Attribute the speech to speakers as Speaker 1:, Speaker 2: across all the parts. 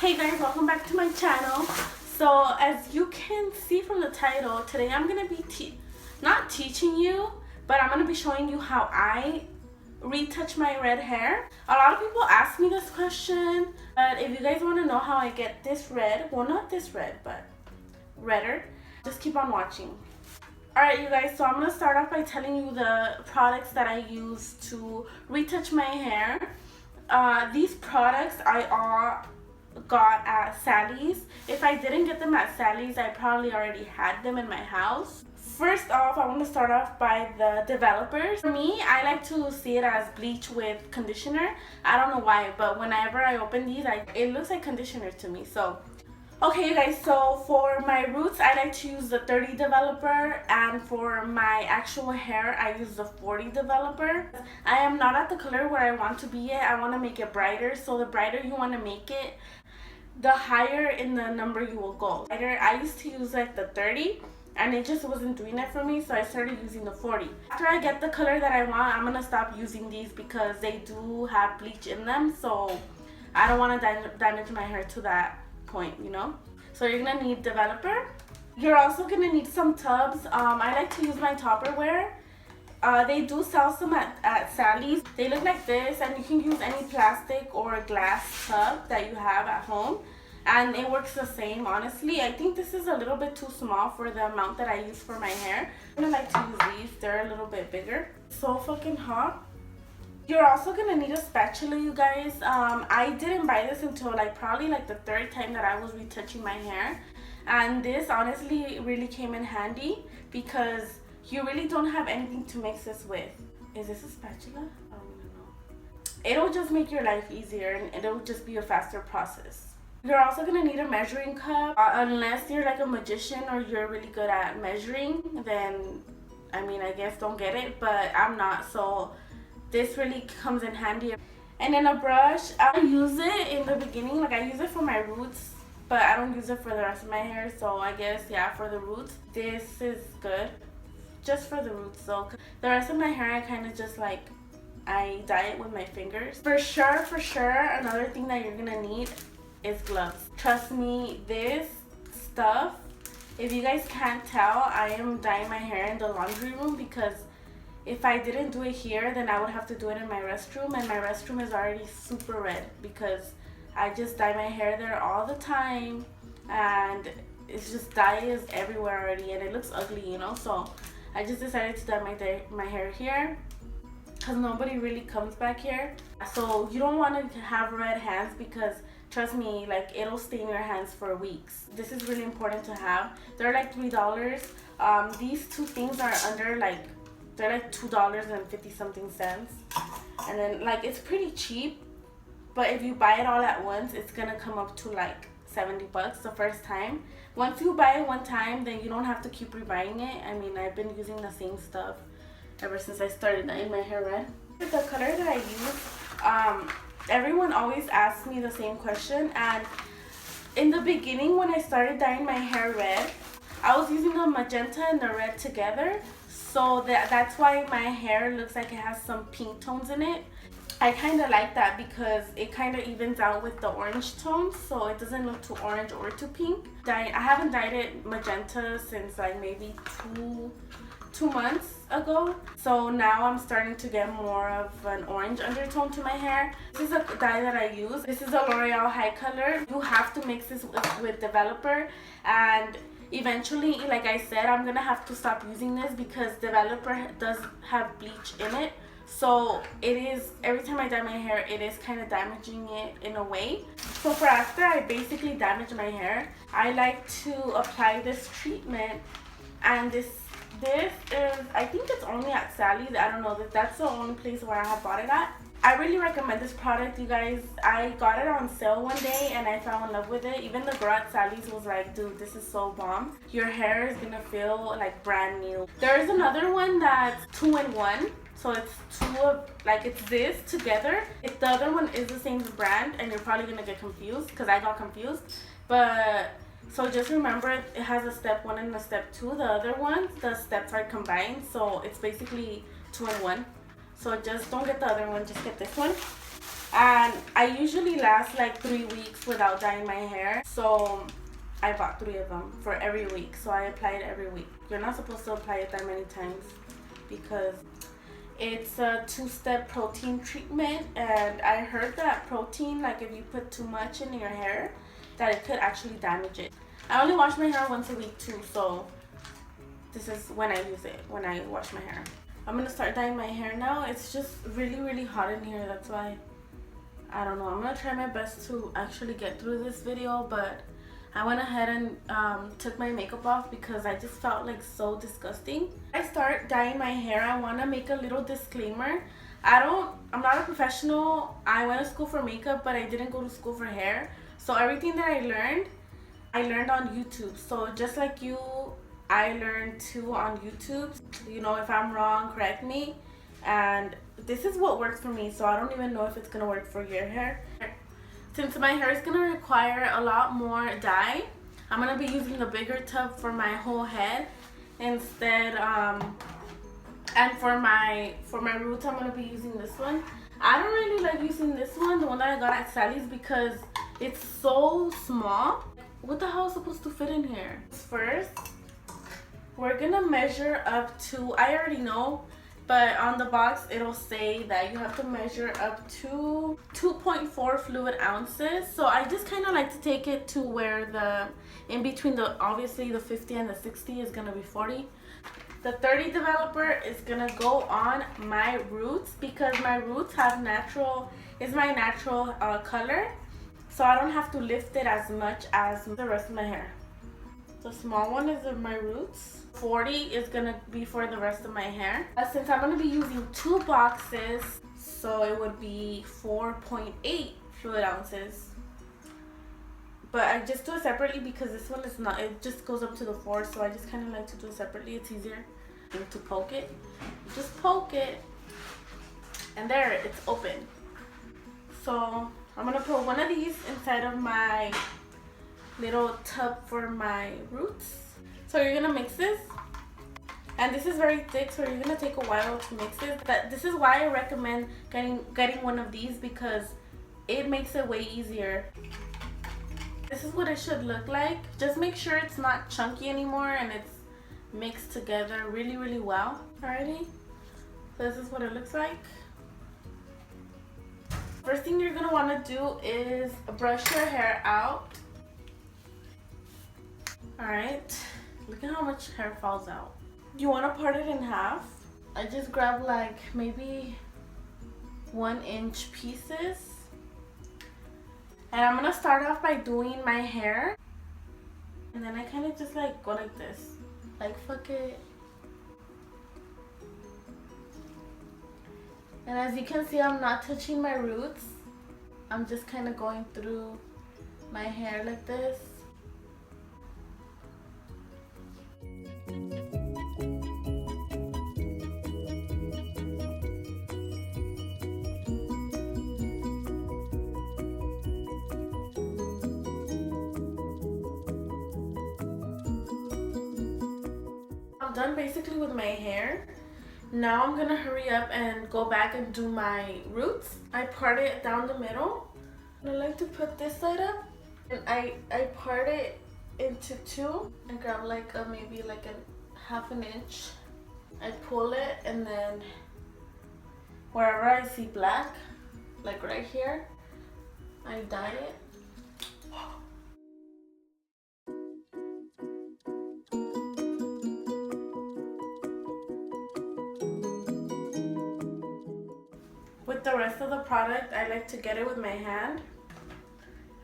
Speaker 1: Hey guys, welcome back to my channel. So as you can see from the title, today I'm going to be not teaching you, but I'm going to be showing you how I retouch my red hair. A lot of people ask me this question, but if you guys want to know how I get this red, well not this red, but redder, just keep on watching. Alright you guys, so I'm going to start off by telling you the products that I use to retouch my hair. These products I all got at Sally's. If I didn't get them at Sally's, I probably already had them in my house. First off, I want to start off by the developers. For me, I like to see it as bleach with conditioner. I don't know why, but whenever I open these, it looks like conditioner to me. So okay you guys, so for my roots I like to use the 30 developer, and for my actual hair I use the 40 developer. I am not at the color where I want to be yet. I want to make it brighter, so the brighter you want to make it, the higher in the number you will go. I used to use like the 30 and it just wasn't doing it for me, so I started using the 40. After I get the color that I want, I'm gonna stop using these because they do have bleach in them, so I don't want to damage my hair to that point, you know. So you're gonna need developer. You're also gonna need some tubs. I like to use my Tupperware. They do sell some at Sally's. They look like this, and you can use any plastic or glass tub that you have at home, and it works the same. Honestly, I think this is a little bit too small for the amount that I use for my hair. I'm gonna like to use these. They're a little bit bigger. So fucking hot. You're also gonna need a spatula, you guys. I didn't buy this until probably the third time that I was retouching my hair, and this honestly really came in handy because you really don't have anything to mix this with. Is this a spatula? I don't even know. It'll just make your life easier, and it'll just be a faster process. You're also gonna need a measuring cup. Unless you're like a magician or you're really good at measuring, then I mean I guess don't get it, but I'm not, so this really comes in handy. And then a brush. I use it in the beginning, I use it for my roots, but I don't use it for the rest of my hair, so I guess yeah, for the roots this is good, just for the roots. So the rest of my hair I kind of just I dye it with my fingers. For sure, another thing that you're gonna need is gloves. Trust me, this stuff, if you guys can't tell, I am dyeing my hair in the laundry room because if I didn't do it here, then I would have to do it in my restroom, and my restroom is already super red because I just dye my hair there all the time, and it's just dye is everywhere already, and it looks ugly, you know. So I just decided to dye my hair here because nobody really comes back here. So you don't want to have red hands because trust me, it'll stain your hands for weeks. This is really important to have. They're like $3. These two things are under they're like $2.50 something cents, and then it's pretty cheap, but if you buy it all at once it's gonna come up to $70 the first time. Once you buy it one time, then you don't have to keep rebuying it. I mean, I've been using the same stuff ever since I started dyeing my hair red. The color that I use, everyone always asks me the same question, and in the beginning when I started dyeing my hair red, I was using the magenta and the red together. So that's why my hair looks like it has some pink tones in it. I kind of like that because it kind of evens out with the orange tones, so it doesn't look too orange or too pink. I haven't dyed it magenta since maybe two months ago. So now I'm starting to get more of an orange undertone to my hair. This is a dye that I use. This is a Loreal high color. You have to mix this with developer, and eventually, like I said, I'm gonna have to stop using this because developer does have bleach in it. So it is, every time I dye my hair, it is kind of damaging it in a way. So for after I basically damage my hair, I like to apply this treatment, and this is, I think it's only at Sally's. I don't know, that's the only place where I have bought it at. I really recommend this product, you guys. I got it on sale one day and I fell in love with it. Even the girl at Sally's was like, dude, this is so bomb. Your hair is gonna feel brand new. There is another one that's 2-in-1. So it's two of, it's this together. If the other one is the same brand, and you're probably gonna get confused because I got confused. But so just remember, it has a step 1 and a step 2. The other ones, the steps are combined, so it's basically 2-in-1. So just don't get the other one, just get this one. And I usually last like 3 weeks without dyeing my hair. So I bought 3 of them for every week. So I apply it every week. You're not supposed to apply it that many times because it's a 2-step protein treatment. And I heard that protein, like if you put too much in your hair, that it could actually damage it. I only wash my hair once a week too. So this is when I use it, when I wash my hair. I'm going to start dyeing my hair now. It's just really, really hot in here. That's why, I don't know. I'm going to try my best to actually get through this video. But I went ahead and took my makeup off because I just felt like so disgusting. I start dyeing my hair. I want to make a little disclaimer. I'm not a professional. I went to school for makeup, but I didn't go to school for hair. So everything that I learned on YouTube. So just like you, I learned too on YouTube. You know, if I'm wrong, correct me. And this is what works for me. So I don't even know if it's gonna work for your hair. Since my hair is gonna require a lot more dye, I'm gonna be using a bigger tub for my whole head instead. And for my roots, I'm gonna be using this one. I don't really like using this one, the one that I got at Sally's, because it's so small. What the hell is supposed to fit in here? First, we're gonna measure up to, I already know, but on the box it'll say that you have to measure up to 2.4 fluid ounces. So I just kind of like to take it to where the, in between the, obviously the 50 and the 60 is gonna be 40. The 30 developer is gonna go on my roots because my roots have is my natural color. So I don't have to lift it as much as the rest of my hair. The small one is of my roots. 40 is gonna be for the rest of my hair. Since I'm gonna be using 2 boxes, so it would be 4.8 fluid ounces. But I just do it separately because this one is not, it just goes up to the 4, so I just kind of like to do it separately. It's easier to poke it. You just poke it, and there, it's open. So I'm gonna put one of these inside of my little tub for my roots. So you're gonna mix this, and this is very thick, so you're gonna take a while to mix it. But this is why I recommend getting one of these, because it makes it way easier. This is what it should look like. Just make sure it's not chunky anymore and it's mixed together really, really well. Alrighty, so this is what it looks like. First thing you're gonna wanna do is brush your hair out. Alright, look at how much hair falls out. You wanna part it in half. I just grab like maybe 1-inch pieces. And I'm gonna start off by doing my hair. And then I kind of just like go like this. Like fuck it. And as you can see, I'm not touching my roots. I'm just kind of going through my hair like this. I'm done basically with my hair. Now I'm gonna hurry up and go back and do my roots. I part it down the middle. And I like to put this side up, and I part it into 2 and grab like maybe like a 1/2 inch. I pull it, and then wherever I see black, like right here, I dye it. With the rest of the product, I like to get it with my hand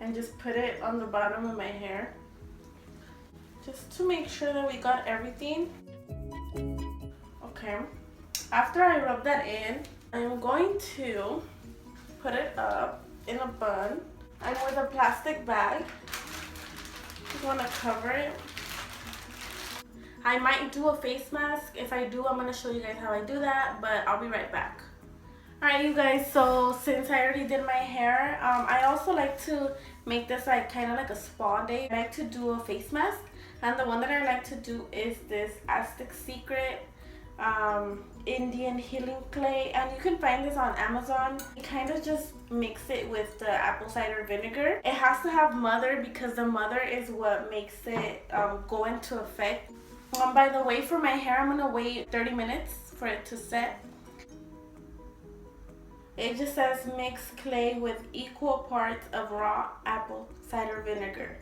Speaker 1: and just put it on the bottom of my hair, just to make sure that we got everything. Okay, after I rub that in, I'm going to put it up in a bun. I'm with a plastic bag. Just want to cover it. I might do a face mask. If I do, I'm going to show you guys how I do that, but I'll be right back. Alright you guys, so since I already did my hair, I also like to make this like kind of like a spa day. I like to do a face mask, and the one that I like to do is this Aztec Secret Indian healing clay, and you can find this on Amazon. It kind of just mix it with the apple cider vinegar. It has to have mother because the mother is what makes it go into effect. By the way, for my hair, I'm gonna wait 30 minutes for it to set. It just says mix clay with equal parts of raw apple cider vinegar.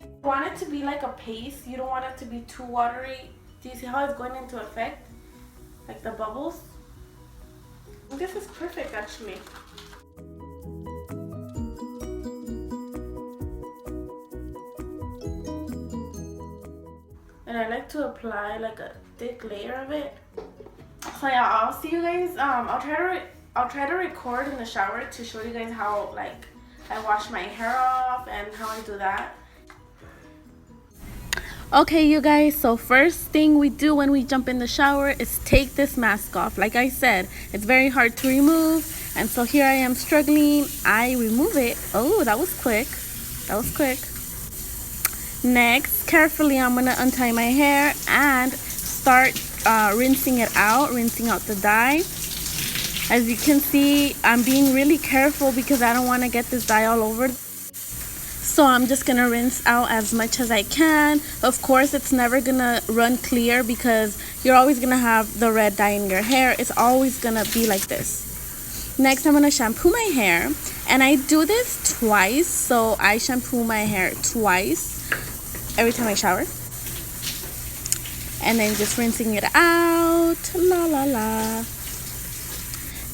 Speaker 1: You want it to be like a paste. You don't want it to be too watery. Do you see how it's going into effect? Like the bubbles? This is perfect actually. And I like to apply like a thick layer of it. So yeah, I'll see you guys. I'll try to record in the shower to show you guys how like I wash my hair off and how I do that. Okay, you guys, so first thing we do when we jump in the shower is take this mask off. Like I said, it's very hard to remove, and so here I am struggling. I remove it. Oh, that was quick. That was quick. Next, carefully I'm gonna untie my hair and start rinsing it out, rinsing out the dye. As you can see, I'm being really careful because I don't want to get this dye all over. So I'm just gonna rinse out as much as I can. Of course, it's never gonna run clear because you're always gonna have the red dye in your hair. It's always gonna be like this. Next, I'm gonna shampoo my hair, and I do this twice. So I shampoo my hair twice every time I shower, and then just rinsing it out. La la la.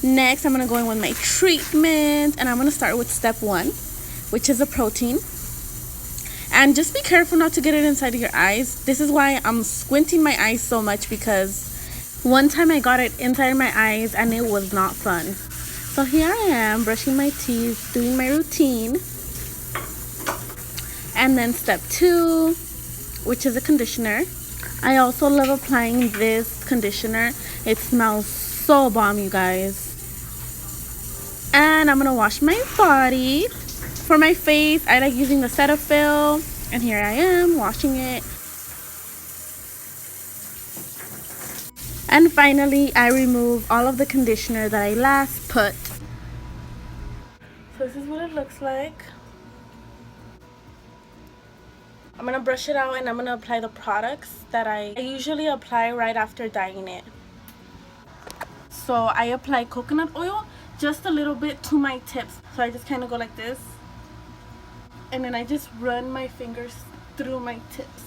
Speaker 1: Next, I'm gonna go in with my treatment, and I'm gonna start with step 1, which is a protein. And just be careful not to get it inside of your eyes. This is why I'm squinting my eyes so much, because one time I got it inside my eyes and it was not fun. So here I am brushing my teeth, doing my routine. And then step 2, which is a conditioner. I also love applying this conditioner. It smells so bomb, you guys. And I'm gonna wash my body. For my face, I like using the Cetaphil, and here I am washing it. And finally, I remove all of the conditioner that I last put. So this is what it looks like. I'm gonna brush it out and I'm gonna apply the products that I usually apply right after dyeing it. So I apply coconut oil just a little bit to my tips. So I just kind of go like this, and then I just run my fingers through my tips.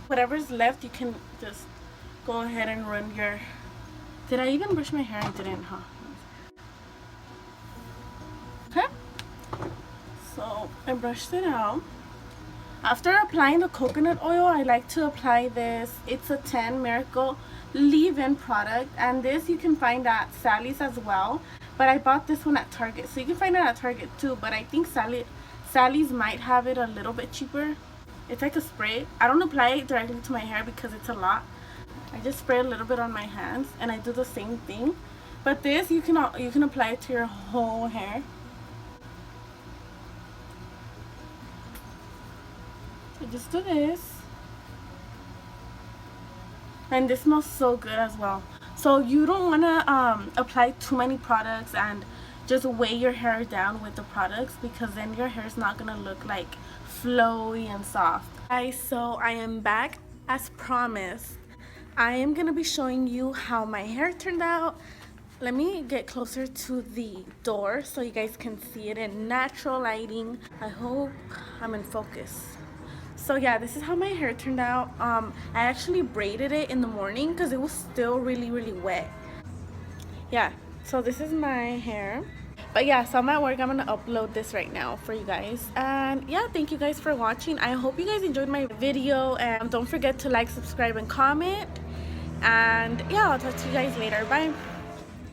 Speaker 1: Whatever's left, you can just go ahead and run your... Did I even brush my hair? I didn't, huh? Okay. So I brushed it out. After applying the coconut oil, I like to apply this. It's a 10 Miracle leave-in product, and this you can find at Sally's as well. But I bought this one at Target, so you can find it at Target too. But I think Sally's might have it a little bit cheaper. It's like a spray. I don't apply it directly to my hair because it's a lot. I just spray a little bit on my hands, and I do the same thing. But this you can apply it to your whole hair. So just do this, and this smells so good as well. So you don't want to apply too many products and just weigh your hair down with the products, because then your hair is not going to look like flowy and soft. Guys, so I am back as promised. I am going to be showing you how my hair turned out. Let me get closer to the door so you guys can see it in natural lighting. I hope I'm in focus. So yeah, this is how my hair turned out. I actually braided it in the morning because it was still really wet. Yeah, so this is my hair. But yeah, so I'm at work. I'm gonna upload this right now for you guys. And yeah, thank you guys for watching. I hope you guys enjoyed my video, and don't forget to like, subscribe, and comment. And yeah, I'll talk to you guys later. Bye.